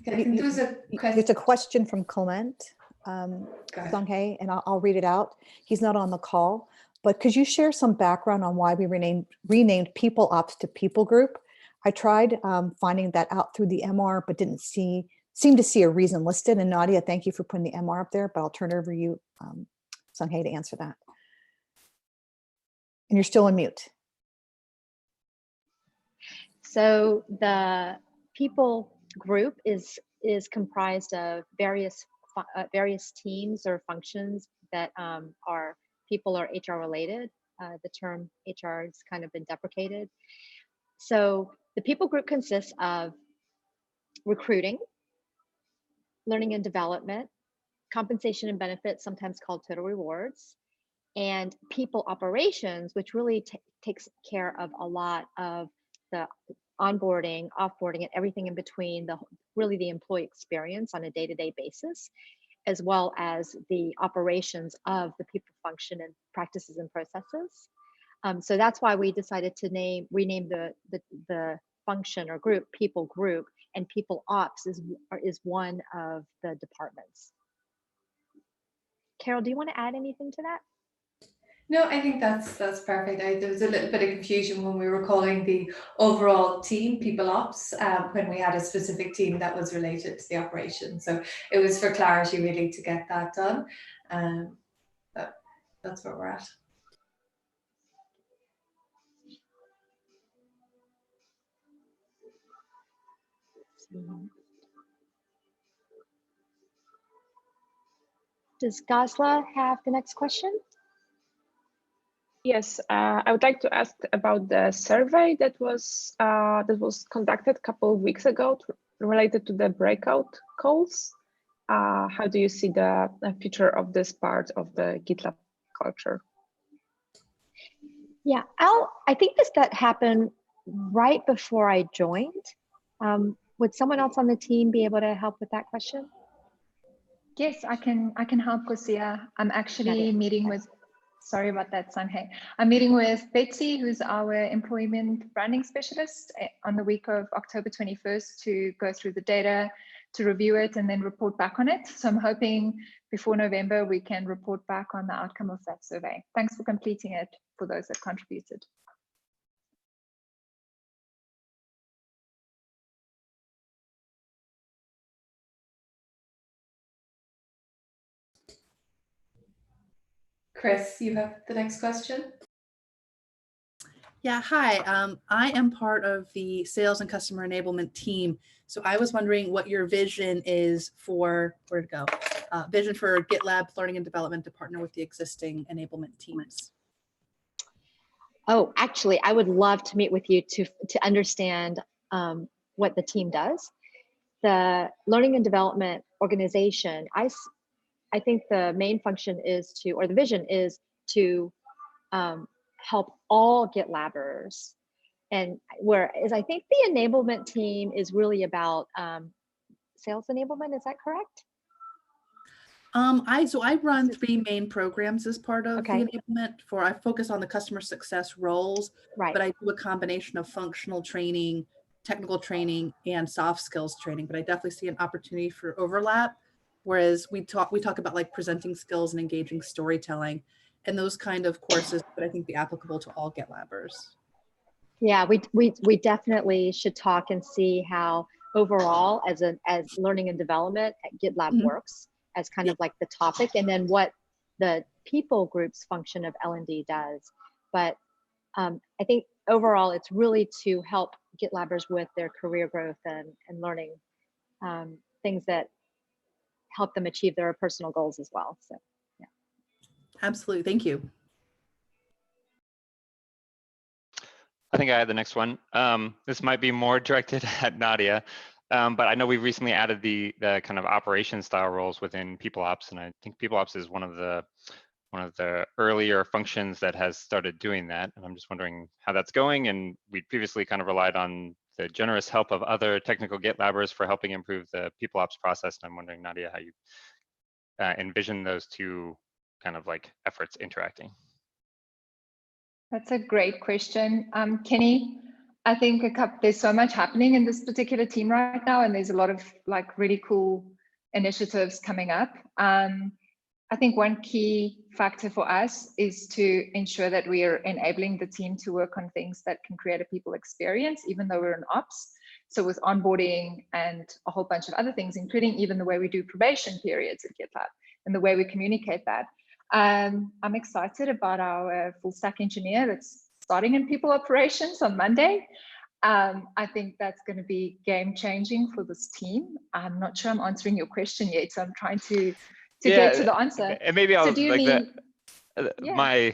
I think there was a question. There's a question from Clement Songhae, and I'll read it out. He's not on the call, but could you share some background on why we renamed People Ops to People Group? I tried finding that out through the MR, but didn't seem to see a reason listed. And Nadia, thank you for putting the MR up there, but I'll turn it over to you, Songhae, to answer that. And you're still on mute. So the People Group is comprised of various teams or functions that are people or HR related. The term HR has kind of been deprecated. So the People Group consists of recruiting, learning and development, compensation and benefits, sometimes called total rewards, and people operations, which really takes care of a lot of the onboarding, offboarding, and everything in between, really the employee experience on a day-to-day basis, as well as the operations of the people function and practices and processes. So that's why we decided to rename the function or group People Group, and People Ops is one of the departments. Carol, do you want to add anything to that? No, I think that's perfect. There was a little bit of confusion when we were calling the overall team People Ops when we had a specific team that was related to the operation. So it was for clarity really to get that done. But that's where we're at. Does Gazla have the next question? Yes, I would like to ask about the survey that was conducted a couple of weeks ago related to the breakout calls. How do you see the future of this part of the GitLab culture? Yeah, I think that happened right before I joined. Would someone else on the team be able to help with that question? Yes, I can help, Kosia. I'm actually meeting with, sorry about that, Songhae. I'm meeting with Betsy, who's our employment branding specialist, on the week of October 21st to go through the data, to review it, and then report back on it. So I'm hoping before November, we can report back on the outcome of that survey. Thanks for completing it for those that contributed. Chris, you have the next question. Yeah, hi. I am part of the sales and customer enablement team. So I was wondering what your vision is for, vision for GitLab Learning and Development to partner with the existing enablement teams. Oh, actually, I would love to meet with you to understand what the team does. The Learning and Development organization, I think the main function is to, or the vision is to help all GitLabbers. And whereas I think the enablement team is really about sales enablement, is that correct? So I run 3 main programs as part of the enablement. I focus on the customer success roles, but I do a combination of functional training, technical training, and soft skills training. But I definitely see an opportunity for overlap. Whereas we talk about like presenting skills and engaging storytelling and those kind of courses that I think be applicable to all GitLabbers. Yeah, we definitely should talk and see how overall as learning and development at GitLab works as kind of like the topic, and then what the people groups function of L&D does. But I think overall it's really to help GitLabbers with their career growth and learning things that help them achieve their personal goals as well. So, yeah. Absolutely, thank you. I think I had the next one. This might be more directed at Nadia, but I know we've recently added the kind of operation style roles within People Ops, and I think People Ops is one of the earlier functions that has started doing that. And I'm just wondering how that's going. And we previously kind of relied on the generous help of other technical GitLabbers for helping improve the People Ops process. And I'm wondering, Nadia, how you envision those two kind of like efforts interacting. That's a great question. Kenny, I think there's so much happening in this particular team right now, and there's a lot of like really cool initiatives coming up. I think one key factor for us is to ensure that we are enabling the team to work on things that can create a people experience, even though we're in ops. So with onboarding and a whole bunch of other things, including even the way we do probation periods at GitLab and the way we communicate that. I'm excited about our full stack engineer that's starting in people operations on Monday. I think that's going to be game changing for this team. I'm not sure I'm answering your question yet, so I'm trying to get to the answer. And maybe I'll so do you like mean, my,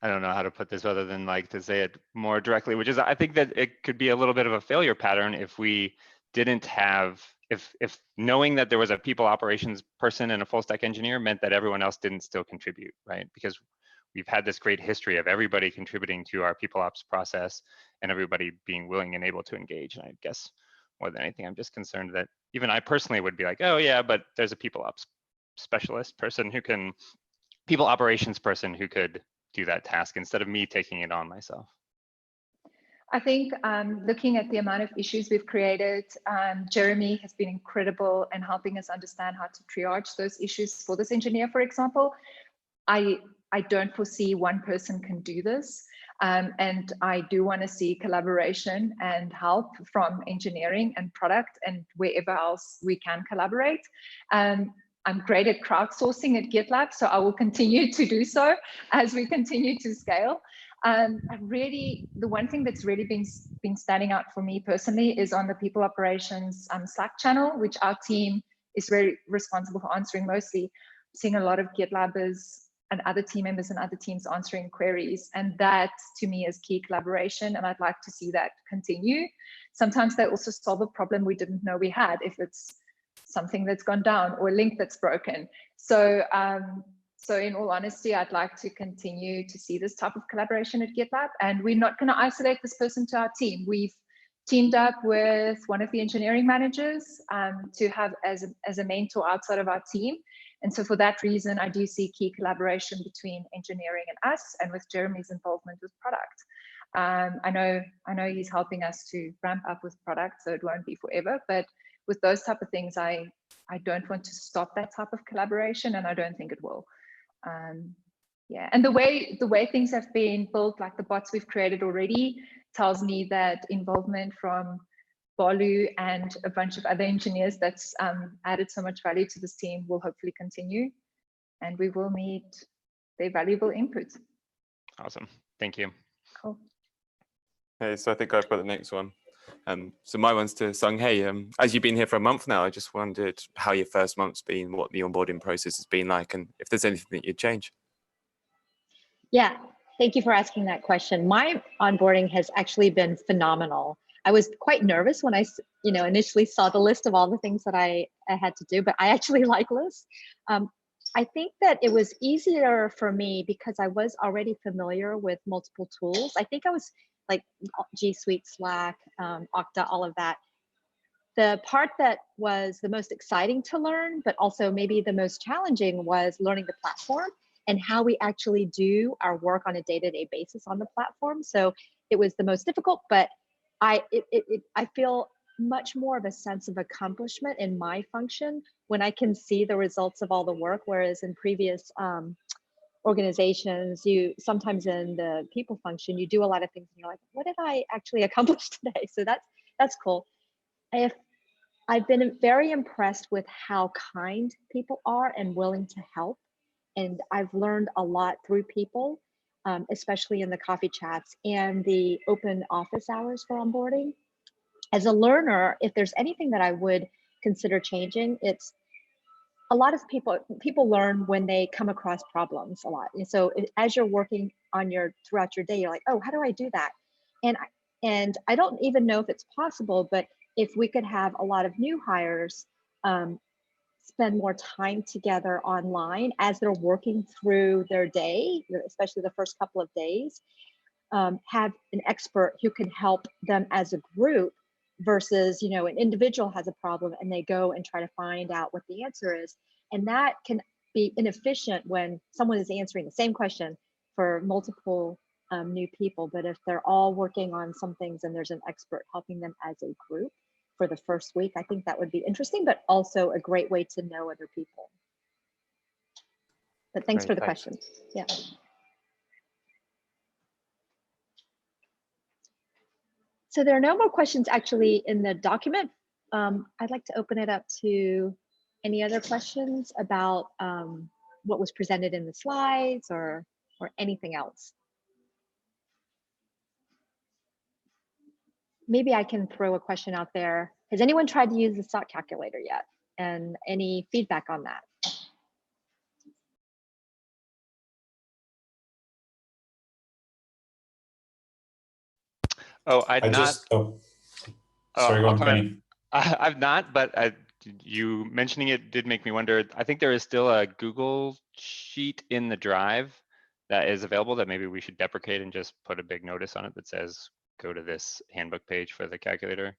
I don't know how to put this other than like to say it more directly, which is I think that it could be a little bit of a failure pattern if we didn't have, if knowing that there was a people operations person and a full stack engineer meant that everyone else didn't still contribute, right? Because we've had this great history of everybody contributing to our people ops process and everybody being willing and able to engage. And I guess more than anything, I'm just concerned that even I personally would be like, oh yeah, but there's a people ops specialist person who can, people operations person who could do that task instead of me taking it on myself. I think looking at the amount of issues we've created, Jeremy has been incredible in helping us understand how to triage those issues for this engineer, for example. I don't foresee one person can do this. And I do want to see collaboration and help from engineering and product and wherever else we can collaborate. I'm great at crowdsourcing at GitLab, so I will continue to do so as we continue to scale. The one thing that's really been standing out for me personally is on the people operations Slack channel, which our team is very responsible for answering mostly. I'm seeing a lot of GitLabbers and other team members and other teams answering queries. And that to me is key collaboration. And I'd like to see that continue. Sometimes they also solve a problem we didn't know we had, if it's something that's gone down or a link that's broken. So in all honesty, I'd like to continue to see this type of collaboration at GitLab. And we're not going to isolate this person to our team. We've teamed up with one of the engineering managers to have as a mentor outside of our team. And so for that reason, I do see key collaboration between engineering and us, and with Jeremy's involvement with product. I know he's helping us to ramp up with product, so it won't be forever. But with those type of things, I don't want to stop that type of collaboration, and I don't think it will. Yeah, and the way things have been built, like the bots we've created already, tells me that involvement from Bolu and a bunch of other engineers that's added so much value to this team will hopefully continue, and we will need their valuable input. Awesome, thank you. Cool. Okay, so I think I've got the next one. So my one's to Sung-Hei. As you've been here for a month now, I just wondered how your first month's been, what the onboarding process has been like, and if there's anything that you'd change. Yeah, thank you for asking that question. My onboarding has actually been phenomenal. I was quite nervous when I, initially saw the list of all the things that I had to do, but I actually like lists. I think that it was easier for me because I was already familiar with multiple tools. I think I was like G Suite, Slack, Okta, all of that. The part that was the most exciting to learn, but also maybe the most challenging, was learning the platform and how we actually do our work on a day-to-day basis on the platform. So it was the most difficult, but I feel much more of a sense of accomplishment in my function when I can see the results of all the work, whereas in previous organizations, sometimes in the people function, you do a lot of things and you're like, what did I actually accomplish today? So that's cool. I've been very impressed with how kind people are and willing to help. And I've learned a lot through people, especially in the coffee chats and the open office hours for onboarding. As a learner, if there's anything that I would consider changing, it's a lot of people learn when they come across problems a lot. And so as you're working on throughout your day, you're like, oh, how do I do that? And I don't even know if it's possible, but if we could have a lot of new hires spend more time together online as they're working through their day, especially the first couple of days, have an expert who can help them as a group versus, an individual has a problem and they go and try to find out what the answer is. And that can be inefficient when someone is answering the same question for multiple new people, but if they're all working on some things and there's an expert helping them as a group for the first week, I think that would be interesting, but also a great way to know other people. But thanks for the question. Yeah. So there are no more questions actually in the document. I'd like to open it up to any other questions about what was presented in the slides or anything else. Maybe I can throw a question out there. Has anyone tried to use the stock calculator yet? And any feedback on that? Oh, I've not. Sorry, go on, Kenny. I've not, but you mentioning it did make me wonder. I think there is still a Google sheet in the drive that is available that maybe we should deprecate and just put a big notice on it that says, go to this handbook page for the calculator.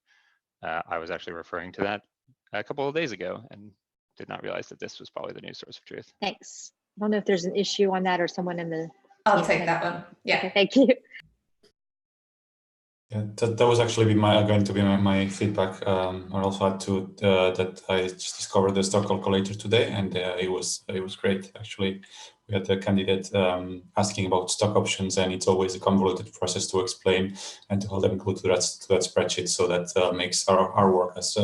I was actually referring to that a couple of days ago and did not realize that this was probably the new source of truth. Thanks. I don't know if there's an issue on that or someone in the. I'll take that one. Yeah. Okay, thank you. Yeah, that was actually going to be my feedback. I also had to that I just discovered the stock calculator today, and it was great. Actually, we had a candidate asking about stock options, and it's always a convoluted process to explain and to hold them included to that spreadsheet. So that makes our work as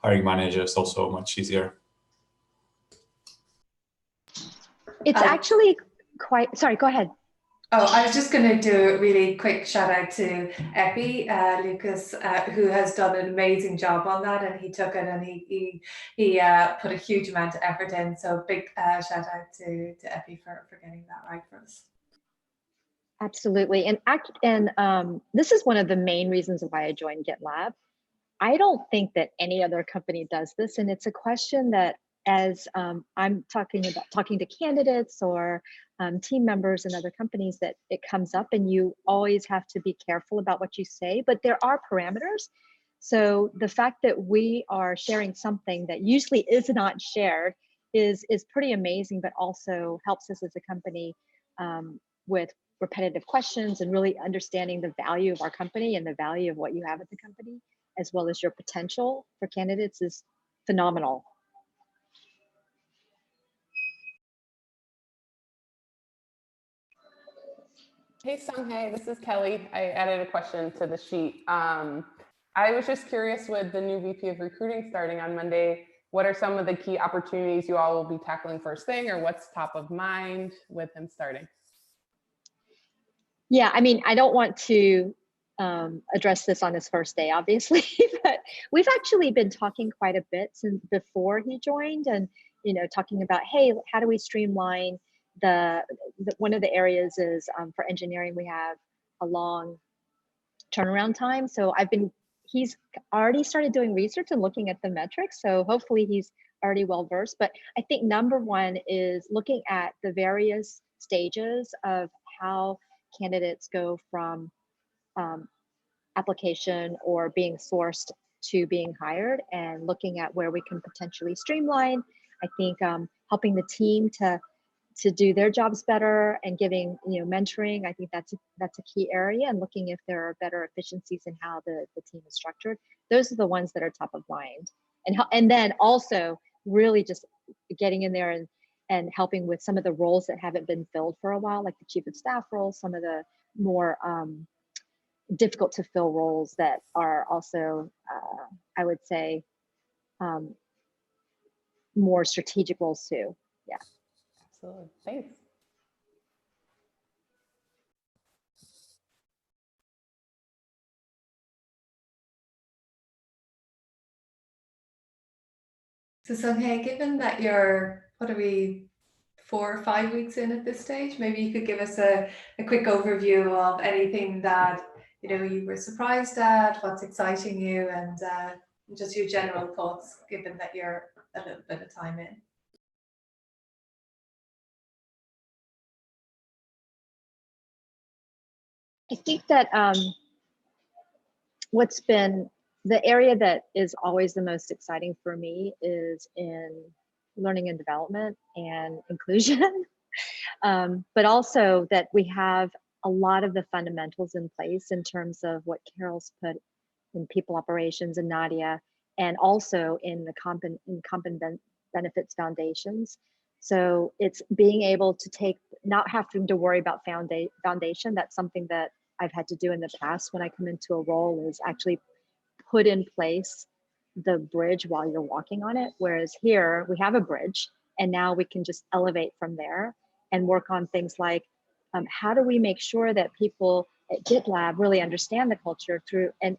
hiring managers also much easier. It's actually quite. Sorry, go ahead. Oh, I was just going to do a really quick shout out to Epi, Lucas, who has done an amazing job on that, and he took it and he put a huge amount of effort in. So big shout out to Epi for getting that right for us. Absolutely, and this is one of the main reasons why I joined GitLab. I don't think that any other company does this, and it's a question that as I'm talking to candidates or team members in other companies, that it comes up, and you always have to be careful about what you say, but there are parameters. So the fact that we are sharing something that usually is not shared is pretty amazing, but also helps us as a company with repetitive questions and really understanding the value of our company and the value of what you have at the company, as well as your potential for candidates is phenomenal. Hey, Sung-Hae, this is Kelly. I added a question to the sheet. I was just curious, with the new VP of recruiting starting on Monday, what are some of the key opportunities you all will be tackling first thing, or what's top of mind with him starting? Yeah, I mean, I don't want to address this on his first day, obviously, but we've actually been talking quite a bit since before he joined, and talking about, hey, how do we streamline one of the areas is for engineering, we have a long turnaround time. So he's already started doing research and looking at the metrics. So hopefully he's already well versed. But I think number one is looking at the various stages of how candidates go from application or being sourced to being hired, and looking at where we can potentially streamline. I think helping the team to do their jobs better and giving mentoring, I think that's a key area, and looking if there are better efficiencies in how the team is structured. Those are the ones that are top of mind, and then also really just getting in there and helping with some of the roles that haven't been filled for a while, like the chief of staff role, some of the more difficult to fill roles that are also I would say more strategic roles too. Yeah. Absolutely. Thanks. So Sung-Hae, given that you're, 4 or 5 weeks in at this stage, maybe you could give us a quick overview of anything that you were surprised at, what's exciting you, and just your general thoughts, given that you're a little bit of time in. I think that what's been the area that is always the most exciting for me is in learning and development and inclusion, but also that we have a lot of the fundamentals in place in terms of what Carol's put in people operations and Nadia, and also in the comp and benefits foundations. So it's being able to not having to worry about foundation. That's something that I've had to do in the past when I come into a role, is actually put in place the bridge while you're walking on it. Whereas here we have a bridge, and now we can just elevate from there and work on things like how do we make sure that people at GitLab really understand the culture through and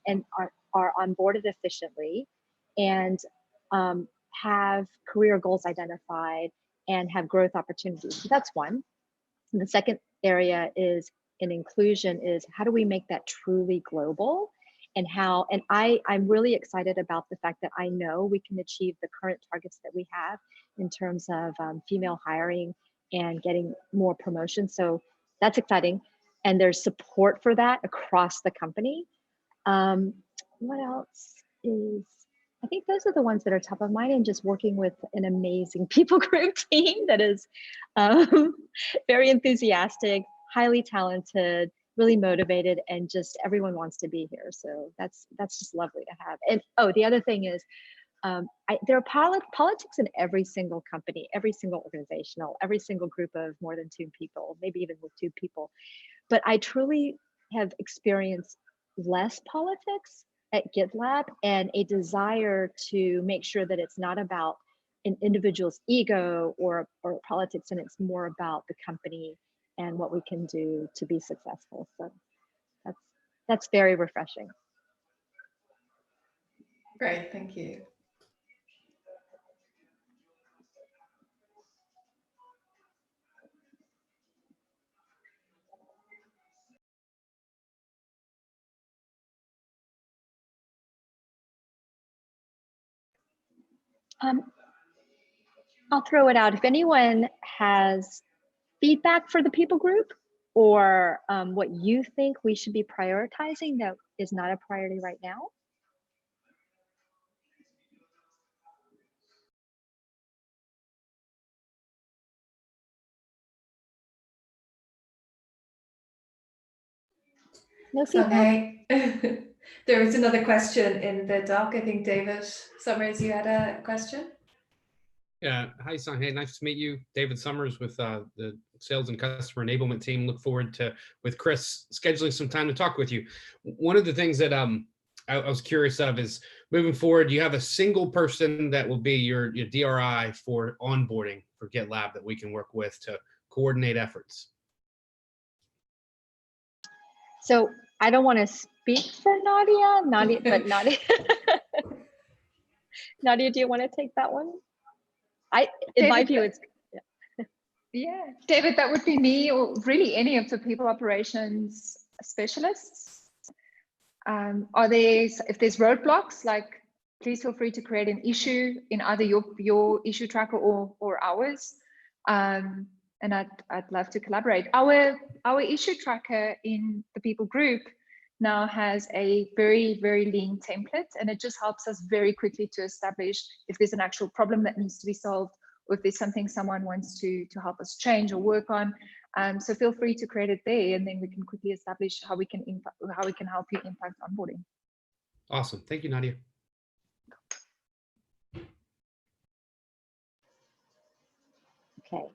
are onboarded efficiently, and have career goals identified and have growth opportunities. So that's one. And the second area is in inclusion is how do we make that truly global, and I'm really excited about the fact that I know we can achieve the current targets that we have in terms of female hiring and getting more promotions. So that's exciting. And there's support for that across the company. What else is, I think those are the ones that are top of mind, and just working with an amazing people group team that is very enthusiastic, highly talented, really motivated, and just everyone wants to be here. So that's just lovely to have. And the other thing is, there are politics in every single company, every single organizational, every single group of more than 2 people, maybe even with 2 people. But I truly have experienced less politics at GitLab, and a desire to make sure that it's not about an individual's ego or politics, and it's more about the company and what we can do to be successful. So that's very refreshing. Great, thank you. I'll throw it out. If anyone has feedback for the people group, or what you think we should be prioritizing that is not a priority right now. No feedback? Okay. There was another question in the doc. I think David Summers, you had a question? Yeah. Hi, Sanghae. Nice to meet you. David Summers with the Sales and Customer Enablement team. Look forward to, with Chris, scheduling some time to talk with you. One of the things that I was curious of is, moving forward, you have a single person that will be your DRI for onboarding for GitLab that we can work with to coordinate efforts. So I don't want to speak for Nadia, but Nadia, Nadia, do you want to take that one? In my view, it's yeah, David, that would be me, or really any of the people operations specialists. If there's roadblocks, like, please feel free to create an issue in either your issue tracker or ours. And I'd love to collaborate. Our issue tracker in the people group now has a very, very lean template, and it just helps us very quickly to establish if there's an actual problem that needs to be solved, or if there's something someone wants to help us change or work on. So feel free to create it there, and then we can quickly establish how we can help you impact onboarding. Awesome. Thank you, Nadia. Okay.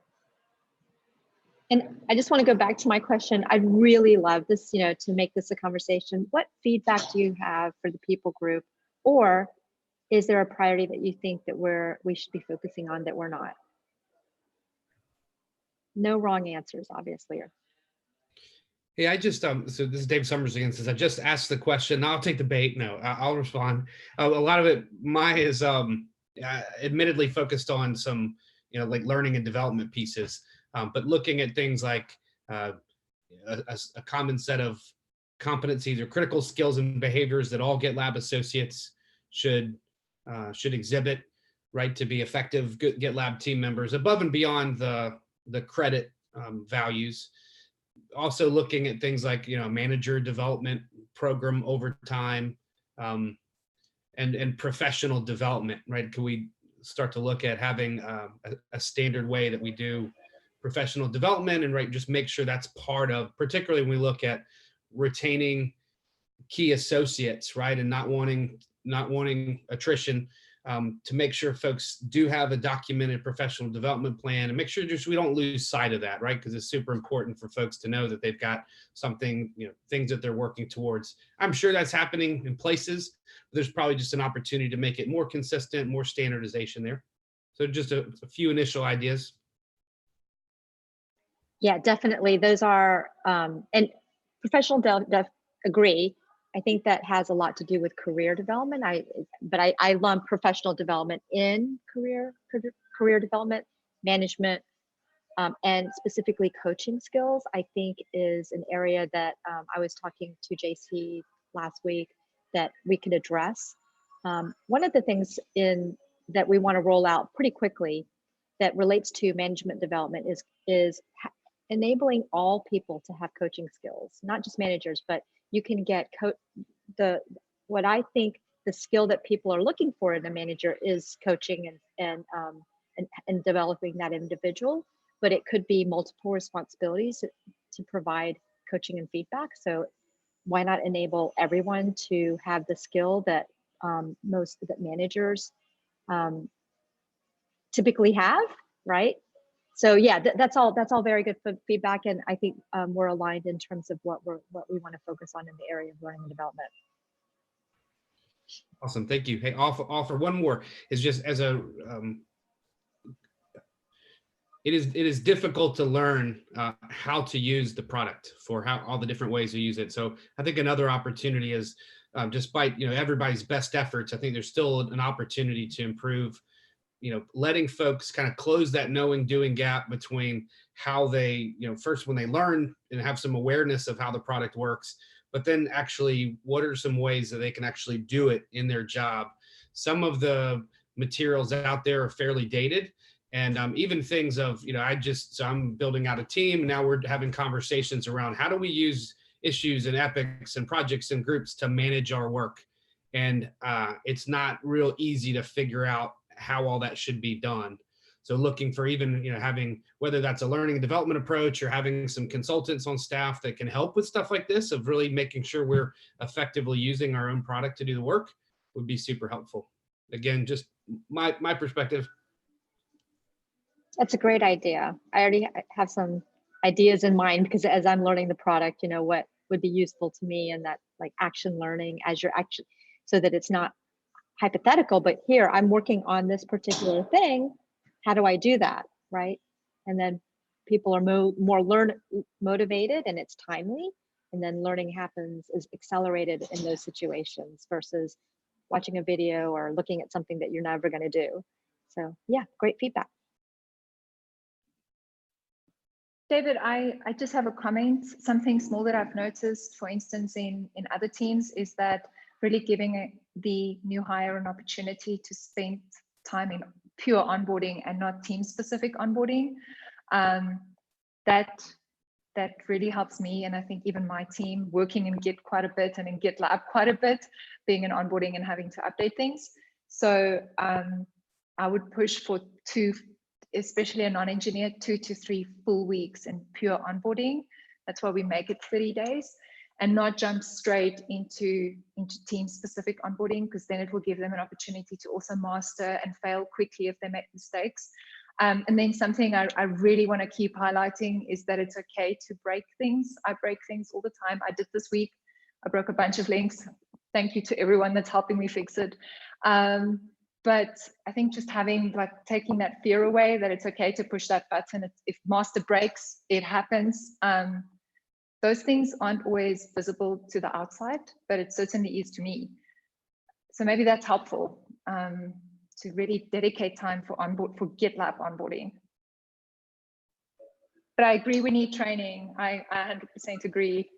And I just want to go back to my question. I'd really love this, to make this a conversation. What feedback do you have for the people group, or is there a priority that you think that we should be focusing on that we're not? No wrong answers, obviously. Hey, I just, so this is Dave Summers again, since I just asked the question. I'll take the bait. No, I'll respond. A lot of it, is admittedly focused on some, like learning and development pieces, but looking at things like a common set of competencies or critical skills and behaviors that all GitLab associates should exhibit, right, to be effective GitLab team members, above and beyond the credit values. Also looking at things like, manager development, program overtime, and professional development, right? Can we start to look at having a standard way that we do professional development, and right, just make sure that's part of, particularly when we look at retaining key associates, right, and not wanting attrition, to make sure folks do have a documented professional development plan, and make sure just we don't lose sight of that, right, because it's super important for folks to know that they've got something, things that they're working towards. I'm sure that's happening in places, but there's probably just an opportunity to make it more consistent, more standardization there. So just a few initial ideas. Yeah, definitely. Those are, and professional agree. I think that has a lot to do with career development. But I lump professional development in career development, management, and specifically coaching skills. I think is an area that I was talking to JC last week that we could address. One of the things that we want to roll out pretty quickly that relates to management development is enabling all people to have coaching skills, not just managers, but you can get what I think the skill that people are looking for in a manager is coaching and developing that individual, but it could be multiple responsibilities to provide coaching and feedback. So why not enable everyone to have the skill that that managers typically have, right? So yeah, that's all very good feedback, and I think we're aligned in terms of what we want to focus on in the area of learning and development. Awesome, thank you. Hey, offer one more is just as a it is difficult to learn how to use the product for all the different ways to use it. So I think another opportunity is despite everybody's best efforts, I think there's still an opportunity to improve, letting folks kind of close that knowing doing gap between how they, first when they learn and have some awareness of how the product works, but then actually what are some ways that they can actually do it in their job. Some of the materials out there are fairly dated, and even things of, so I'm building out a team, and now we're having conversations around how do we use issues and epics and projects and groups to manage our work. And it's not real easy to figure out how all that should be done. So looking for even, having, whether that's a learning and development approach or having some consultants on staff that can help with stuff like this, of really making sure we're effectively using our own product to do the work, would be super helpful. Again, just my perspective. That's a great idea. I already have some ideas in mind, because as I'm learning the product, what would be useful to me, and that like action learning as you're actually, so that it's not hypothetical, but here I'm working on this particular thing. How do I do that, right? And then people are more motivated, and it's timely, and then learning is accelerated in those situations versus watching a video or looking at something that you're never going to do. So yeah, great feedback. David, I just have a comment. Something small that I've noticed, for instance, in other teams, is that really giving the new hire an opportunity to spend time in pure onboarding and not team-specific onboarding. That really helps me, and I think even my team, working in Git quite a bit and in GitLab quite a bit, being in onboarding and having to update things. So I would push for especially a non-engineer, 2 to 3 full weeks in pure onboarding. That's why we make it 30 days, and not jump straight into team-specific onboarding, because then it will give them an opportunity to also master and fail quickly if they make mistakes. And then something I really want to keep highlighting is that it's okay to break things. I break things all the time. I did this week. I broke a bunch of links. Thank you to everyone that's helping me fix it. But I think just taking that fear away, that it's okay to push that button. If master breaks, it happens. Those things aren't always visible to the outside, but it certainly is to me. So maybe that's helpful, to really dedicate time for GitLab onboarding. But I agree, we need training. I 100% agree.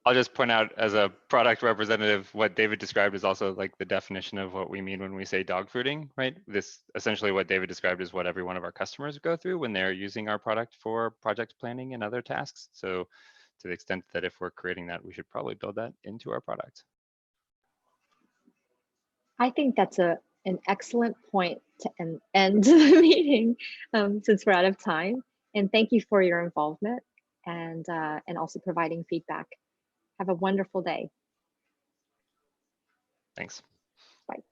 I'll just point out, as a product representative, what David described is also like the definition of what we mean when we say dogfooding, right? This essentially what David described is what every one of our customers go through when they're using our product for project planning and other tasks. So to the extent that if we're creating that, we should probably build that into our product. I think that's a an excellent point to end the meeting since we're out of time. And thank you for your involvement and also providing feedback. Have a wonderful day. Thanks. Bye.